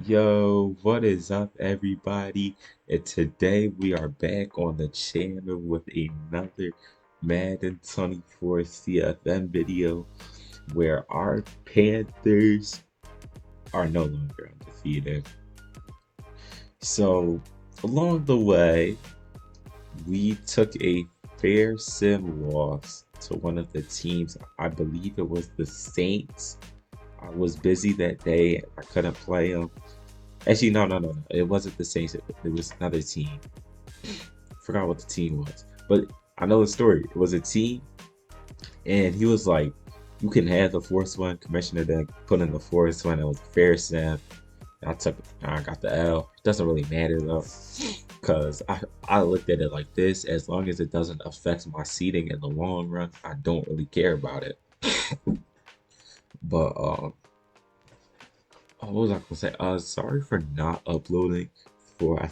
Yo, what is up, everybody? And today we are back on the channel with another Madden 24 CFM video where our Panthers are no longer undefeated. So, along the way, we took a fair sim loss to one of the teams. I believe it was the Saints. I was busy that day. I couldn't play them. Actually, no. It wasn't the Saints. It was another team. Forgot what the team was, but I know the story. It was a team, and he was like, "You can have the fourth one." Commissioner then put in the fourth one. It was fair snap. I got the L. It doesn't really matter though, because I looked at it like this. As long as it doesn't affect my seating in the long run, I don't really care about it. But what was I gonna say? Sorry for not uploading for I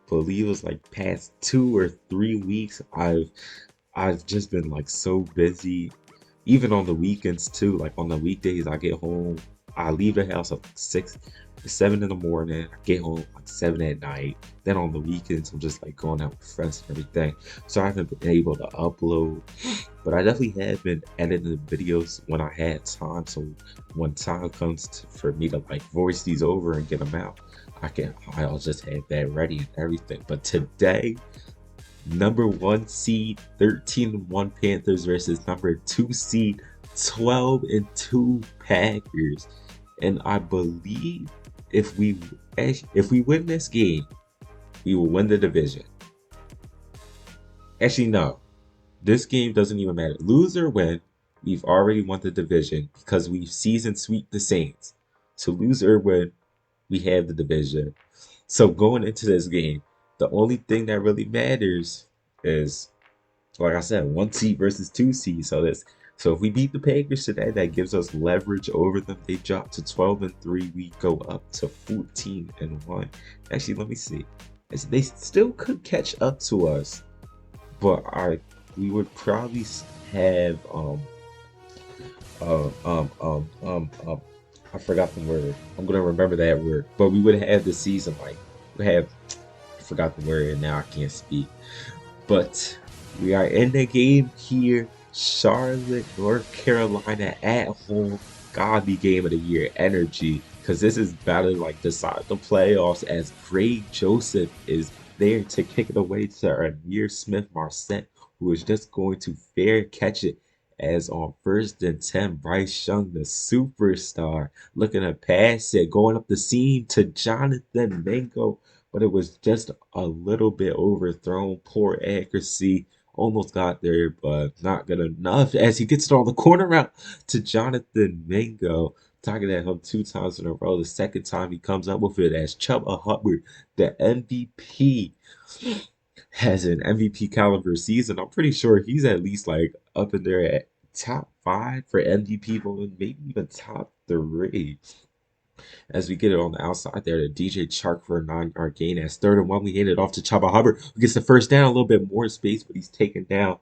believe it was like past 2 or 3 weeks. I've just been like so busy, even on the weekends too. Like on the weekdays, I get home, I leave the house at like 7 in the morning. I get home like 7 at night. Then on the weekends, I'm just like going out with friends and everything. So I haven't been able to upload, but I definitely have been editing the videos when I had time. So when time comes for me to like voice these over and get them out, I'll just have that ready and everything. But today, number one seed 13-1 Panthers versus number two seed 12-2 Packers. And I believe if we win this game, we will win the division. Actually, no. This game doesn't even matter. Lose or win, we've already won the division because we've season sweep the Saints. So lose or win, we have the division. So going into this game, the only thing that really matters is, like I said, one seed versus two seed. So if we beat the Packers today, that gives us leverage over them. They drop to 12-3. We go up to 14-1. Actually, let me see. They still could catch up to us, but we would probably have uh, um um um um I forgot the word. I'm gonna remember that word. But we would have the season like we have I forgot the word and now I can't speak. But we are in the game here. Charlotte, North Carolina at home. Godly game of the year energy. Because this is about to like decide the playoffs as Greg Joseph is there to kick it away to Amir Smith Marset, who is just going to fair catch it as on 1st and 10, Bryce Young, the superstar, looking to pass it, going up the seam to Jonathan Mingo, but it was just a little bit overthrown. Poor accuracy. Almost got there, but not good enough as he gets it on the corner route to Jonathan Mingo. Targeted him 2 times in a row. The second time he comes up with it as Chuba Hubbard, the MVP, has an MVP caliber season. I'm pretty sure he's at least like up in there at top five for MVP voting, maybe even top three. As we get it on the outside there to DJ Chark for a 9-yard gain. As 3rd and 1, we hand it off to Chaba Hubbard, who gets the first down, a little bit more space, but he's taken down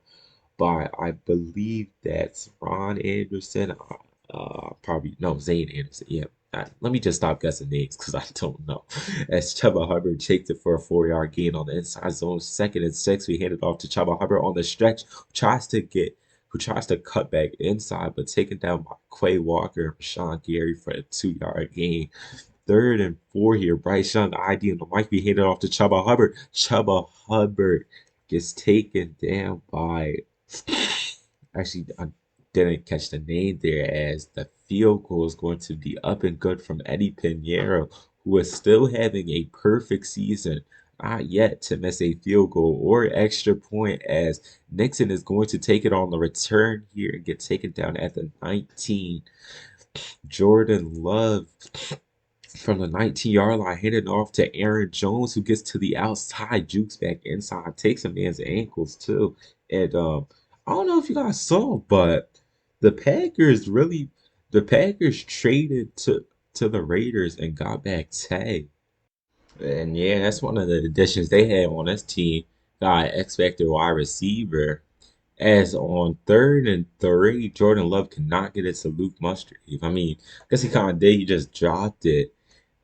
by, I believe that's Ron Anderson. Probably, no, Zane Anderson. Yeah. Let me just stop guessing names because I don't know. As Chuba Hubbard takes it for a 4-yard gain on the inside zone, 2nd and 6, we hand it off to Chuba Hubbard on the stretch, who tries to cut back inside, but taken down by Quay Walker and Rashawn Gary for a 2-yard gain. 3rd and 4 here. Bryce Young ID and the mic be handed off to Chuba Hubbard. Chuba Hubbard gets taken down by. Actually, I didn't catch the name there as the field goal is going to be up and good from Eddie Pinheiro, who is still having a perfect season. Not yet to miss a field goal or extra point as Nixon is going to take it on the return here and get taken down at the 19. Jordan Love from the 19-yard line, handing off to Aaron Jones, who gets to the outside, jukes back inside, takes a man's ankles too. And I don't know if you guys saw, but the Packers really, the Packers traded to the Raiders and got back Tay. And yeah, that's one of the additions they had on this team. Got an X-Factor wide receiver. As on 3rd and 3, Jordan Love cannot get it to Luke Musgrave. I mean, I guess he kind of did. He just dropped it.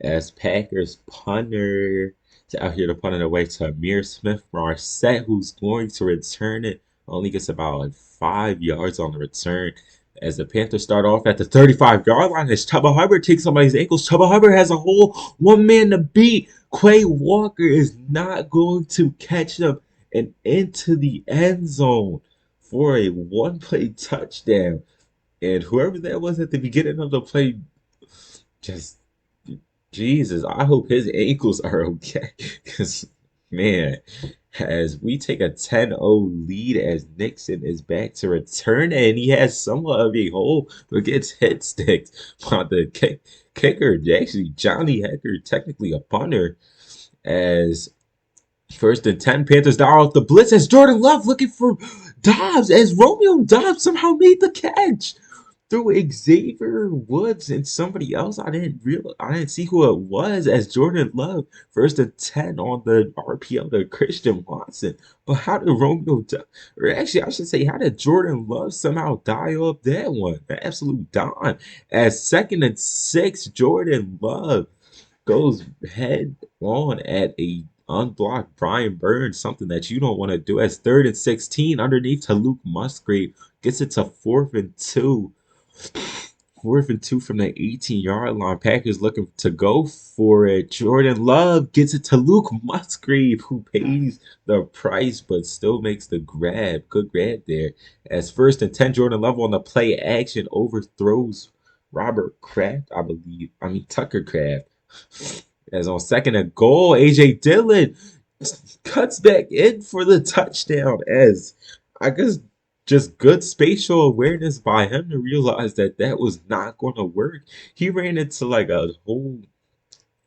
as Packers punter to out here to punt it away to Amir Smith Marset, who's going to return it. Only gets about like 5 yards on the return. As the Panthers start off at the 35-yard line, as Chuba Hubbard takes somebody's ankles. Chuba Hubbard has a whole one man to beat. Quay Walker is not going to catch them and into the end zone for a one-play touchdown. And whoever that was at the beginning of the play, just Jesus, I hope his ankles are okay. Because, man, as we take a 10-0 lead as Nixon is back to return, and he has somewhat of a hole, but gets hit sticked by the kicker. Actually, Johnny Hecker, technically a punter, as first and 10, Panthers dial off the blitz as Jordan Love looking for Dobbs, as Romeo Dobbs somehow made the catch through Xavier Woods and somebody else. I didn't see who it was as Jordan Love first and 10 on the RPO to Christian Watson. But how did or actually I should say, how did Jordan Love somehow dial up that one? An absolute dime. As second and 6, Jordan Love goes head on at a unblocked Brian Burns, something that you don't want to do. As third and 16 underneath to Luke Musgrave, gets it to fourth and two. Fourth and two from the 18-yard line. Packers looking to go for it. Jordan Love gets it to Luke Musgrave, who pays the price but still makes the grab. Good grab there. As first and 10, Jordan Love on the play action overthrows Robert Kraft, I believe. I mean, Tucker Kraft. As on second and goal, A.J. Dillon cuts back in for the touchdown. As I guess just good spatial awareness by him to realize that that was not going to work. He ran into like a whole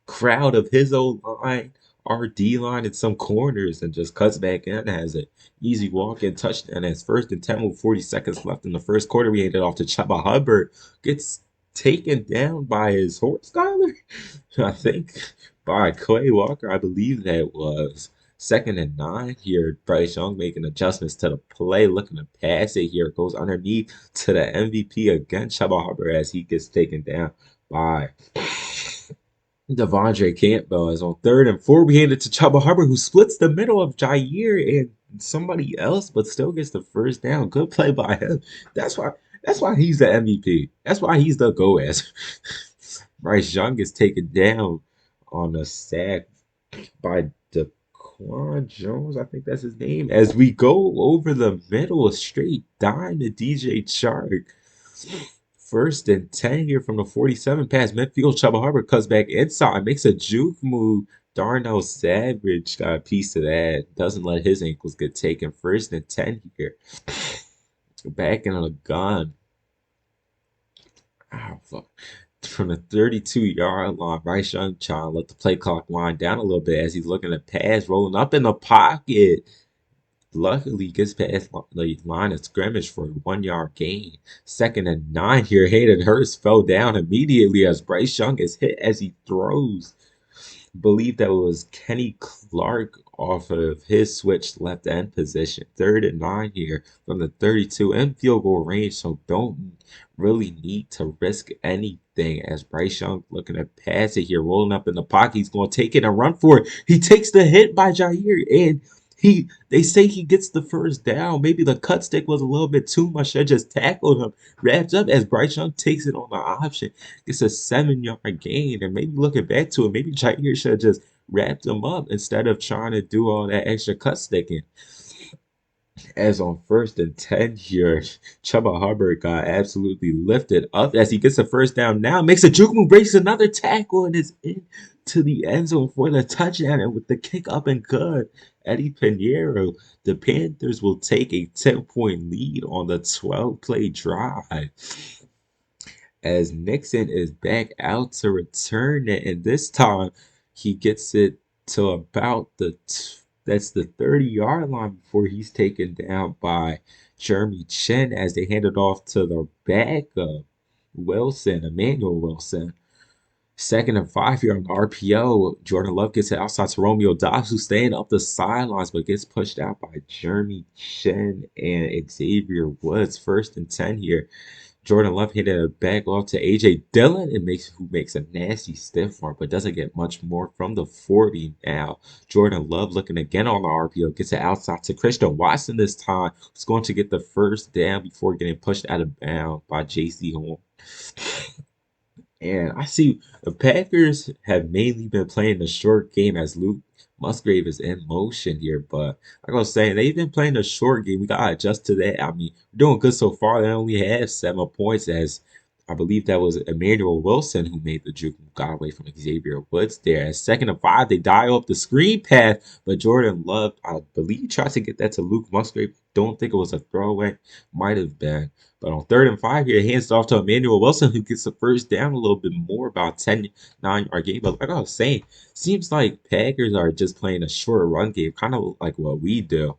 crowd of his old line, our D line, and some corners, and just cuts back in. Has an easy walk in touchdown. As first and 10 with 40 seconds left in the first quarter, we handed off to Chuba Hubbard. Gets taken down by his horse Skyler, I think, by Quay Walker. I believe that was. Second and 9 here. Bryce Young making adjustments to the play, looking to pass it here. Goes underneath to the MVP again, Chuba Hubbard, as he gets taken down by Devondre Campbell. As on third and 4, we hand it to Chuba Hubbard, who splits the middle of Jair and somebody else, but still gets the first down. Good play by him. That's why. That's why he's the MVP. That's why he's the go-ass. Bryce Young is taken down on a sack by Daquan Jones. I think that's his name. As we go over the middle, a straight dime to DJ Chark. First and 10 here from the 47 pass midfield. Chuba Hubbard cuts back inside, makes a juke move. Darnell Savage got a piece of that. Doesn't let his ankles get taken. First and 10 here. Back in a gun. Oh, fuck. From the 32-yard line, Bryce Young trying to let the play clock wind down a little bit as he's looking to pass, rolling up in the pocket. Luckily, gets past the line of scrimmage for a 1 yard gain. Second and 9 here. Hayden Hurst fell down immediately as Bryce Young is hit as he throws. Believe that was Kenny Clark off of his switch left end position. Third and 9 here from the 32 in field goal range, so don't really need to risk anything as Bryce Young looking to pass it here, rolling up in the pocket. He's going to take it and run for it. He takes the hit by Jair, and they say he gets the first down. Maybe the cut stick was a little bit too much. They just tackled him, wrapped up as Bryce Young takes it on the option. It's a 7 yard gain. And maybe looking back to it, maybe Jair should have just wrapped him up instead of trying to do all that extra cut sticking. As on first and 10 here, Chuba Hubbard got absolutely lifted up as he gets a first down now. Makes a juke move, breaks another tackle, and is into the end zone for the touchdown. And with the kick up and good, Eddie Pinheiro, the Panthers will take a 10-point lead on the 12-play drive. As Nixon is back out to return it, and this time he gets it to about that's the 30-yard line before he's taken down by Jeremy Chin as they hand it off to the backup Wilson, Emmanuel Wilson. Second and 5 here on the RPO. Jordan Love gets it outside to Romeo Dobbs, who's staying up the sidelines but gets pushed out by Jeremy Chin and Xavier Woods. First and 10 here Jordan Love hit a back off to AJ Dillon and who makes a nasty stiff arm, but doesn't get much more from the 40 now. Jordan Love looking again on the RPO, gets it outside to Christian Watson this time, who's going to get the first down before getting pushed out of bounds by JC Horn. And I see the Packers have mainly been playing the short game as Luke Musgrave is in motion here. But like I was saying, they've been playing the short game. We got to adjust to that. I mean, we're doing good so far. They only have 7 points, as I believe that was Emmanuel Wilson who made the juke and got away from Xavier Woods there. At 2nd and 5, they dial up the screen pass, but Jordan Love, I believe, tried to get that to Luke Musgrave. Don't think it was a throwaway. Might have been. But on 3rd and 5 here, hands off to Emmanuel Wilson, who gets the first down a little bit more, about 10, 9-yard game. But like I was saying, seems like Packers are just playing a short run game, kind of like what we do.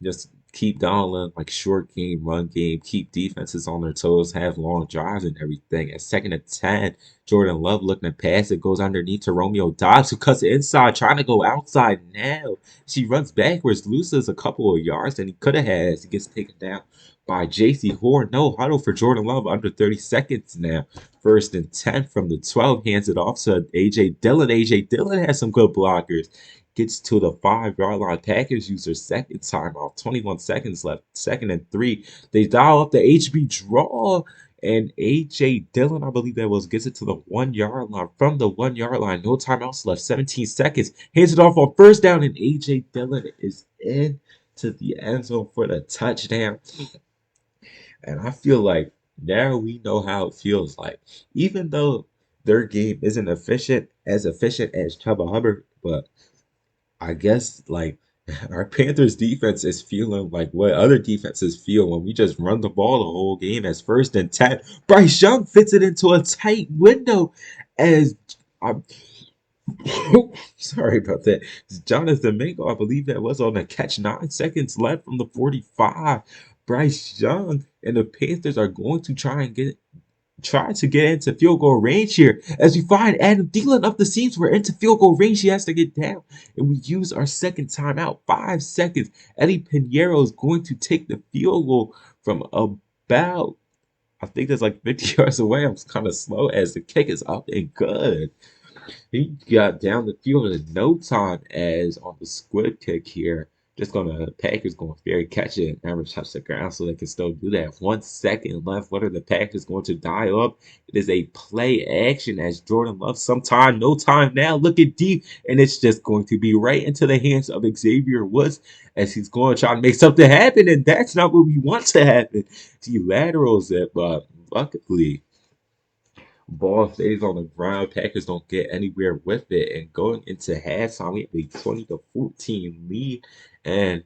Just keep dialing like short game, run game, keep defenses on their toes, have long drives and everything. At 2nd and 10, Jordan Love looking to pass. It goes underneath to Romeo Dobbs, who cuts it inside, trying to go outside now. She runs backwards, loses a couple of yards than he could have had as he gets taken down by J.C. Horn. No huddle for Jordan Love under 30 seconds now. 1st and 10 from the 12. Hands it off to A.J. Dillon. A.J. Dillon has some good blockers. Gets to the 5-yard line. Packers use their second timeout. 21 seconds left. 2nd and 3. They dial up the HB draw. And A.J. Dillon, I believe that was, gets it to the 1-yard line. From the 1-yard line, no timeouts left. 17 seconds. Hands it off on first down. And A.J. Dillon is in to the end zone for the touchdown. And I feel like now we know how it feels like. Even though their game isn't efficient as Chuba Hubbard, but I guess like our Panthers defense is feeling like what other defenses feel when we just run the ball the whole game. As 1st and 10, Bryce Young fits it into a tight window as I'm sorry about that. Jonathan Mingo, I believe that was on the catch. 9 seconds left from the 45. Bryce Young and the Panthers are going to try to get into field goal range here. As we find Adam Thielen up the seams, we're into field goal range. He has to get down, and we use our second timeout. 5 seconds. Eddie Pinheiro is going to take the field goal from about, I think that's like 50 yards away. I'm kind of slow as the kick is up and good. He got down the field in no time as on the squib kick here. Just gonna Packers gonna fair catch it, never touch the ground so they can still do that. 1 second left. What are the Packers going to dial up? It is a play action as Jordan Love. Sometime, no time now. Look at deep, and it's just going to be right into the hands of Xavier Woods as he's going to try to make something happen, and that's not what we want to happen. He laterals it, but luckily ball stays on the ground. Packers don't get anywhere with it. And going into halftime, we have a 20-14 lead. And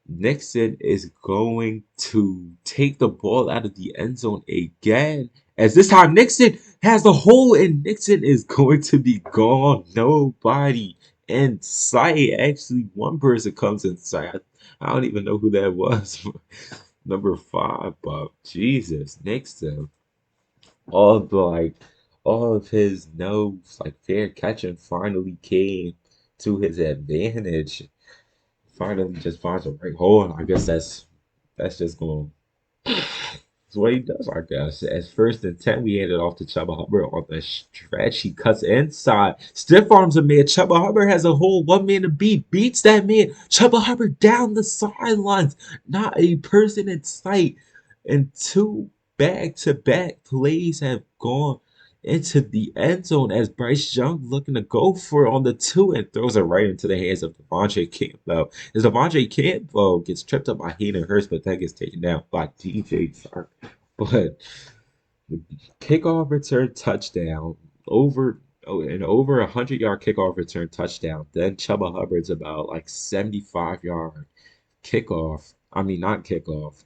Nixon is going to take the ball out of the end zone again. As this time Nixon has a hole and Nixon is going to be gone. Nobody in sight. Actually, one person comes in sight. I don't even know who that was. Number 5, but Jesus, Nixon all the like all of his no's like fair catching finally came to his advantage. Finally just finds a right hole, and I guess that's just going that's what he does, I guess. As 1st and 10, we handed off to Chuba Hubbard on the stretch. He cuts inside. Stiff arms a man. Chuba Hubbard has a whole one man to beat. Beats that man. Chuba Hubbard down the sidelines. Not a person in sight. And two back-to-back plays have gone into the end zone as Bryce Young looking to go for it on the 2 and throws it right into the hands of Devontae Campbell. As Devontae Campbell gets tripped up by Hayden Hurst, but that gets taken down by DJ Chark. But the kickoff return touchdown an over 100-yard kickoff return touchdown. Then Chuba Hubbard's about like 75-yard kickoff. I mean not kickoff.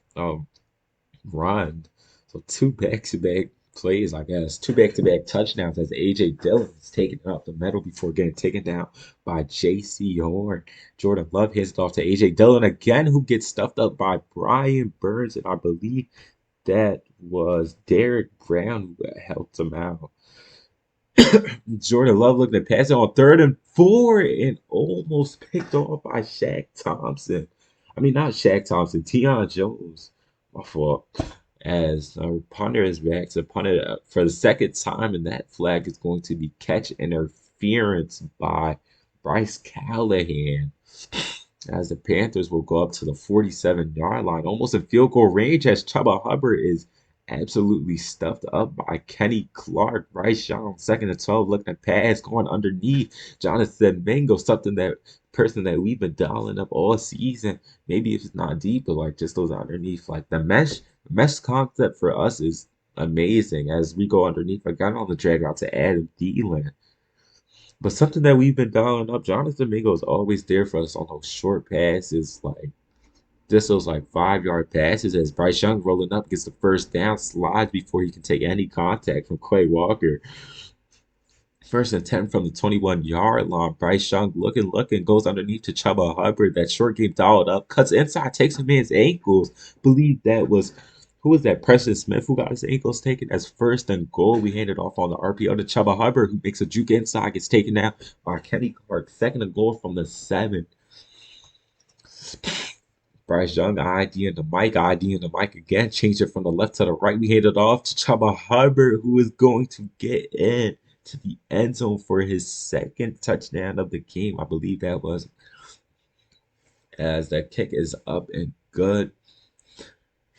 Run. So two back-to-back plays, I guess. Two back-to-back touchdowns as A.J. Dillon is taken up the middle before getting taken down by J.C. Horn. Jordan Love hands it off to A.J. Dillon again, who gets stuffed up by Brian Burns, and I believe that was Derek Brown who helped him out. Jordan Love looking to pass it on 3rd and 4 and almost picked off by Shaq Thompson. I mean, not Shaq Thompson, Teion Jones. My fault. as our punter is back to punt it up for the second time, and that flag is going to be catch interference by Bryce Callahan. As the Panthers will go up to the 47-yard line, almost in field goal range, as Chuba Hubbard is absolutely stuffed up by Kenny Clark. Bryce Young, second and 12, looking at pass, going underneath. Jonathan Mingo, something that person that we've been dialing up all season. Maybe if it's not deep, but like just those underneath, like the mesh concept for us is amazing as we go underneath. I got on the drag route to Adam Thielen. But something that we've been dialing up, Jonathan Mingo is always there for us on those short passes, like just those like 5 yard passes as Bryce Young rolling up gets the first down, slides before he can take any contact from Quay Walker. First and 10 from the 21-yard line. Bryce Young looking, goes underneath to Chuba Hubbard. That short game dialed up, cuts inside, takes him in his ankles. Believe that was, who was that? Preston Smith who got his ankles taken as first and goal. We handed off on the RPO to Chuba Hubbard, who makes a juke inside, gets taken out by Kenny Clark. Second and goal from the 7. Bryce Young ID in the mic again. Changed it from the left to the right. We handed off to Chuba Hubbard, who is going to get in to the end zone for his second touchdown of the game. I believe that was, as that kick is up and good.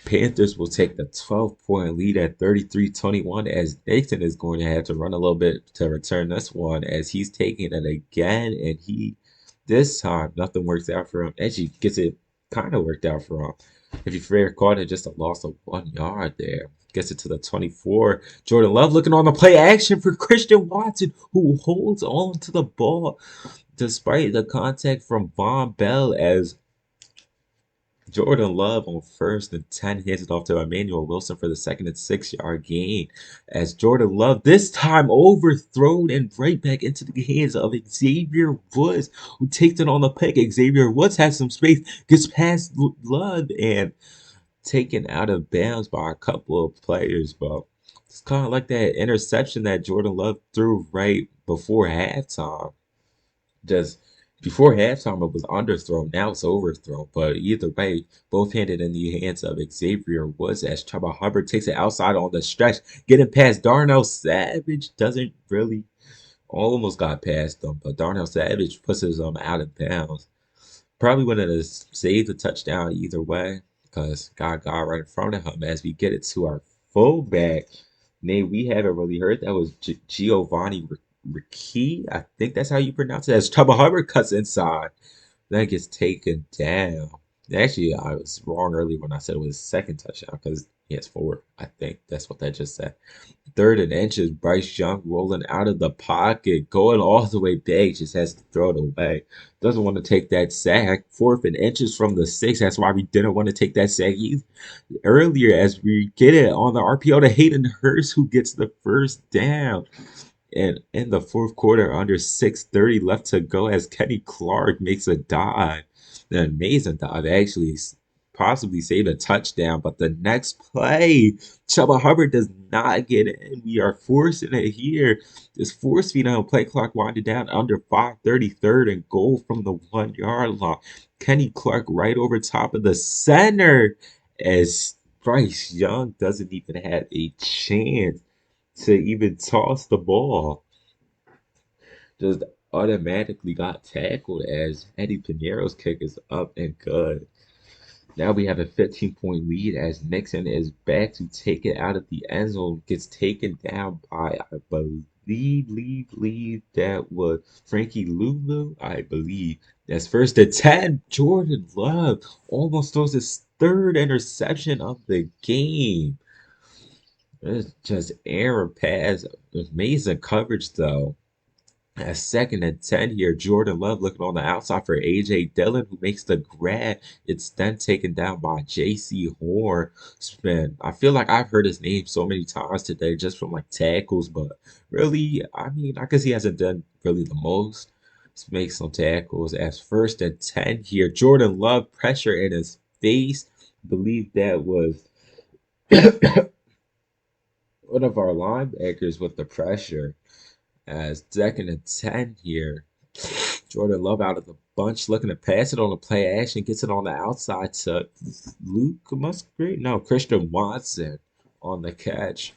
Panthers will take the 12-point lead at 33-21 as Nathan is going to have to run a little bit to return this one as he's taking it again, and this time nothing works out for him. Actually gets it kind of worked out for him. If you fair caught it, just a loss of 1 yard there. Gets it to the 24. Jordan Love looking on the play action for Christian Watson, who holds on to the ball despite the contact from Von Bell as Jordan Love on first and 10 hands it off to Emmanuel Wilson for the second and 6 yard gain. As Jordan Love this time overthrown and right back into the hands of Xavier Woods, who takes it on the pick. Xavier Woods has some space, gets past Love and taken out of bounds by a couple of players. But it's kind of like that interception that Jordan Love threw right before halftime. Just before halftime, it was underthrown. Now it's overthrown. But either way, both handed in the hands of Xavier Woods as Chuba Hubbard takes it outside on the stretch, getting past Darnell Savage. Doesn't really, almost got past him, but Darnell Savage pushes him out of bounds. Probably wouldn't have saved the touchdown either way because God got right in front of him as we get it to our fullback. Name we haven't really heard. That was Giovanni Ricci. I think that's how you pronounce it. As Chuba Hubbard cuts inside, then gets taken down. Actually, I was wrong earlier when I said it was his second touchdown because he has 4. I think that's what that just said. Third and inches, Bryce Young rolling out of the pocket, going all the way back, just has to throw it away. Doesn't want to take that sack. Fourth and inches from the 6. That's why we didn't want to take that sack earlier as we get it on the RPO to Hayden Hurst, who gets the first down. And in the fourth quarter, under 6:30 left to go, as Kenny Clark makes a dive, an amazing dive, actually, possibly save a touchdown. But the next play, Chuba Hubbard does not get in. We are forcing it here. Just force feed on play clock winding down under 5:30, third and goal from the 1 yard line. Kenny Clark right over top of the center as Bryce Young doesn't even have a chance to even toss the ball. Just automatically got tackled as Eddie Pinero's kick is up and good. Now we have a 15-point lead as Nixon is back to take it out of the end zone. Gets taken down by, I believe that was Frankie Lulu. I believe that's first and 10. Jordan Love almost throws his third interception of the game. It's just error pass. Amazing coverage though. At second and 10 here, Jordan Love looking on the outside for A.J. Dillon, who makes the grab. It's then taken down by J.C. Horn. Spin. I feel like I've heard his name so many times today just from like tackles, but really, I mean, I guess he hasn't done really the most. Let's make some tackles. As first and 10 here, Jordan Love pressure in his face. I believe that was one of our linebackers with the pressure. As second and 10 here. Jordan Love out of the bunch looking to pass it on the play action. Gets it on the outside to Luke Musgrave. No, Christian Watson. on the catch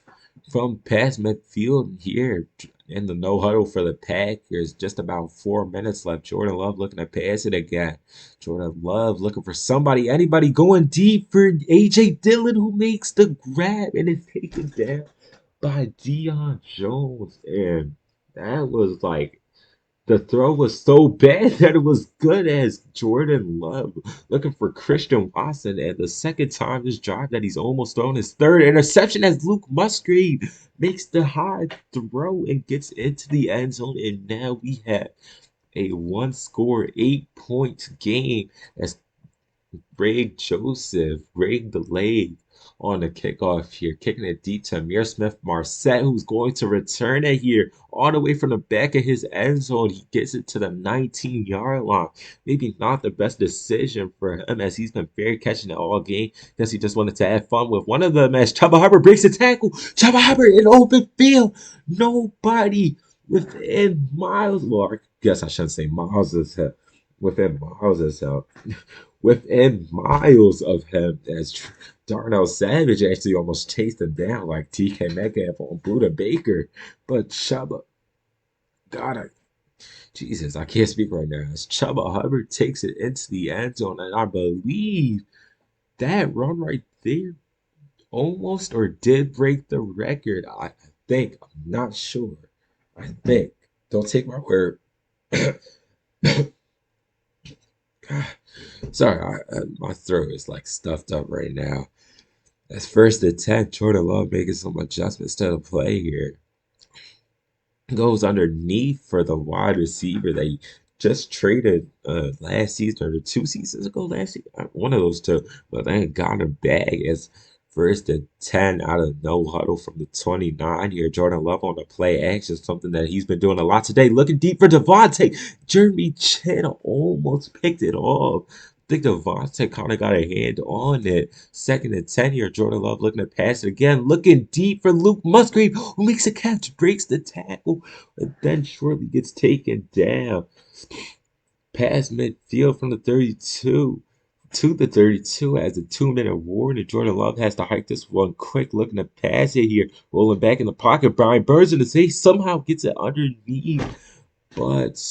from past midfield here in the no huddle for the Packers. Just about 4 minutes left. Jordan Love looking to pass it again. Jordan Love looking for somebody, anybody going deep for AJ Dillon, who makes the grab and is taken down by Deion Jones. And that was like the throw was so bad that it was good as Jordan Love looking for Christian Watson. And the second time this drive that he's almost thrown his third interception as Luke Musgrave makes the high throw and gets into the end zone. And now we have a one score, 8 point game as Greg the leg on the kickoff here, kicking it deep to Amir Smith Marset, who's going to return it here all the way from the back of his end zone. He gets it to the 19-yard line. Maybe not the best decision for him as he's been very catching it all game. Guess he just wanted to have fun with one of them as Chuba Hubbard breaks the tackle. Chuba Hubbard in open field. Nobody within miles. Well, I guess I shouldn't say miles as hell. Within miles as hell within miles of him as Darnell Savage actually almost chased him down like TK Metcalf on Buda Baker. But Chuba, God, Jesus, I can't speak right now. As Chuba Hubbard takes it into the end zone, and I believe that run right there almost or did break the record. I think, I'm not sure. I think. Don't take my word. Sorry, my throat is like stuffed up right now. That's first and 10. Jordan Love making some adjustments to the play here. Goes underneath for the wide receiver that he just traded last season or 2 seasons ago. Last season, one of those two, but then got him back as first and 10 out of no huddle from the 29 here. Jordan Love on the play action, something that he's been doing a lot today. Looking deep for Devontae. Jeremy Chin almost picked it off. I think Devontae kind of got a hand on it. Second and 10 here. Jordan Love looking to pass it again. Looking deep for Luke Musgrave, who makes a catch, breaks the tackle, and then shortly gets taken down. Past midfield from the 32 to the 32 as a 2 minute warning. Jordan Love has to hike this one quick, looking to pass it here. Rolling back in the pocket. Brian Burns in the safe somehow gets it underneath, but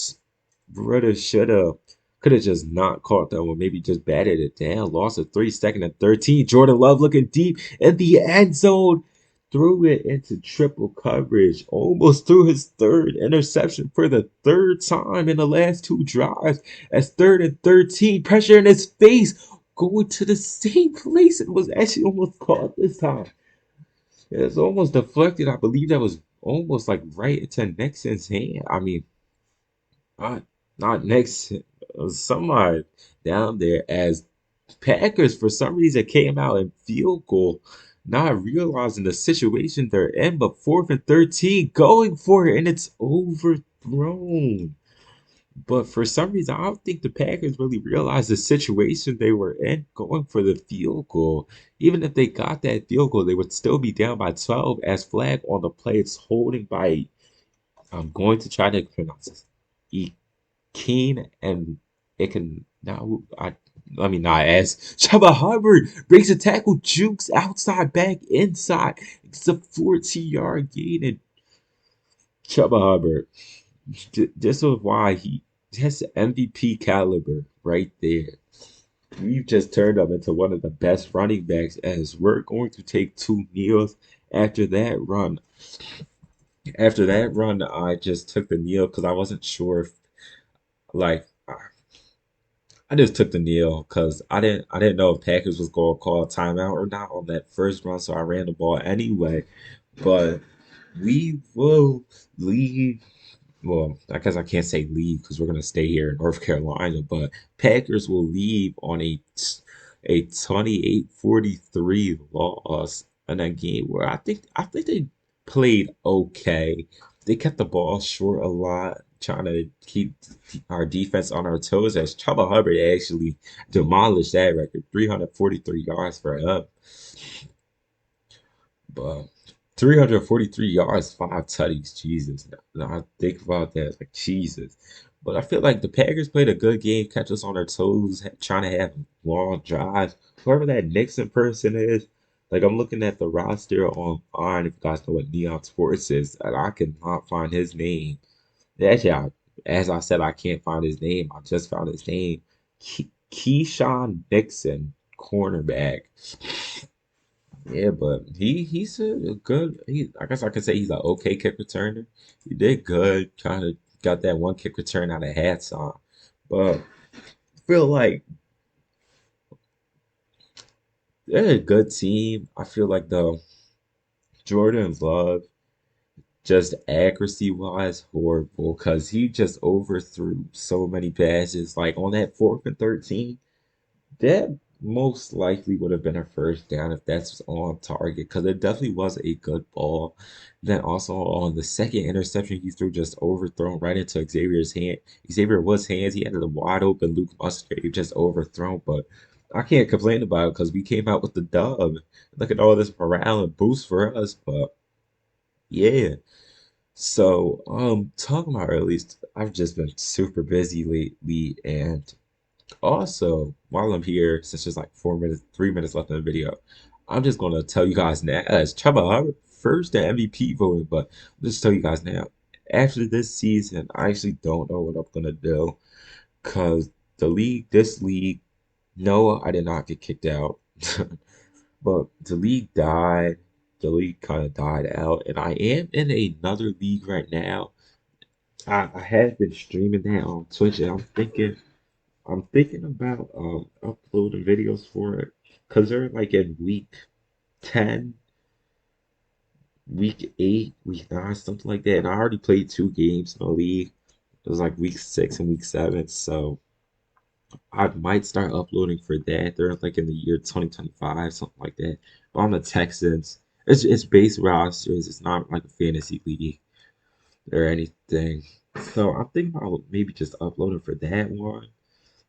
Brother should have could have just not caught that one. Maybe just batted it down. Lost a 3 second and 13. Jordan Love looking deep in the end zone. Threw it into triple coverage. Almost threw his third interception for the third time in the last two drives. As third and 13. Pressure in his face. Going to the same place. It was actually almost caught this time. It was almost deflected. I believe that was almost like right into Nixon's hand. I mean, not not next somewhere down there as Packers for some reason came out in field goal, not realizing the situation they're in, but fourth and 13 going for it and it's overthrown. But for some reason, I don't think the Packers really realized the situation they were in going for the field goal. Even if they got that field goal, they would still be down by 12 as flag on the play. It's holding by, I'm going to try to pronounce this. Keen and it can now let me not ask. Chuba Hubbard breaks a tackle, jukes outside back inside. It's a 14-yard gain and Chuba Hubbard. This is why he has MVP caliber right there. We've just turned him into one of the best running backs as we're going to take two kneels after that run. After that run, I just took the kneel because I wasn't sure if like I just took the kneel because I didn't know if Packers was going to call a timeout or not on that first run, so I ran the ball anyway. But we will leave. Well, I guess I can't say leave because we're gonna stay here in North Carolina. But Packers will leave on a 28-43 loss in a game where I think they played okay. They kept the ball short a lot, trying to keep our defense on our toes. As Chuba Hubbard actually demolished that record, 343 yards for him. But 343 yards, five tutties. Jesus. Now I think about that, like Jesus. But I feel like the Packers played a good game, catch us on our toes, trying to have long drives. Whoever that Nixon person is, Like I'm looking at the roster online, if you guys know what Neon Sports is, and I cannot find his name. Actually, as I said, I can't find his name. I just found his name. Keyshawn Nixon, cornerback. Yeah, but he's a good. I guess I could say he's an okay kick returner. He did good. Kind of got that one kick return out of hats on, but I feel like they're a good team. I feel like the Jordan's Love, just accuracy wise, horrible because he just overthrew so many passes. Like on that 4th and 13, that most likely would have been a first down if that's on target because it definitely was a good ball. Then also on the second interception he threw, just overthrown right into Xavier's hand. Xavier was hands. He had a wide open Luke Musgrave just overthrown, but I can't complain about it because we came out with the dub. Look at all this morale and boost for us, but yeah. So, talking about release, I've just been super busy lately, and also, while I'm here, since there's like 4 minutes, 3 minutes left in the video, I'm just gonna tell you guys now, as Chuba Hubbard first in MVP voting, but I'll just tell you guys now, after this season, I actually don't know what I'm gonna do, cause this league, no, I did not get kicked out, but the league died. The league kind of died out, and I am in another league right now. I have been streaming that on Twitch, and I'm thinking about uploading videos for it because they're like in week 10, week 8, week 9, something like that. And I already played 2 games in the league. It was like week 6 and week 7. So I might start uploading for that. They're like in the year 2025, something like that. But on the Texans, it's base rosters. It's not like a fantasy league or anything. So I'm thinking about maybe just uploading for that one.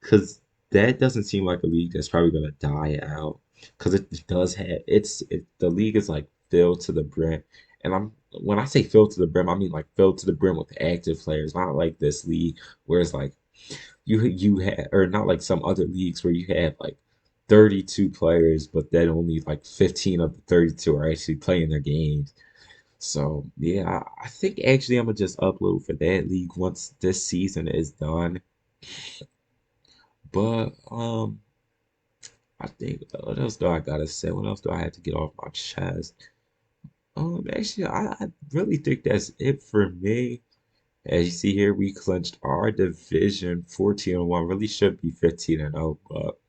Because that doesn't seem like a league that's probably gonna die out. Because it does have the league is like filled to the brim, and I'm when I say filled to the brim, I mean like filled to the brim with active players, not like this league where it's like you have or not like some other leagues where you have like 32 players, but then only like 15 of the 32 are actually playing their games. So yeah, I think actually I'm gonna just upload for that league once this season is done. But I think what else do I gotta say? What else do I have to get off my chest? Actually, I really think that's it for me. As you see here, we clinched our division 14-1. Really should be 15-0, but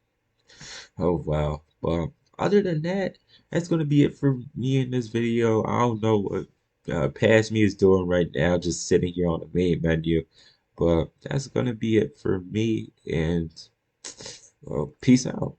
oh well. But other than that, that's gonna be it for me in this video. I don't know what Past Me is doing right now, just sitting here on the main menu. But that's gonna be it for me, and well, peace out.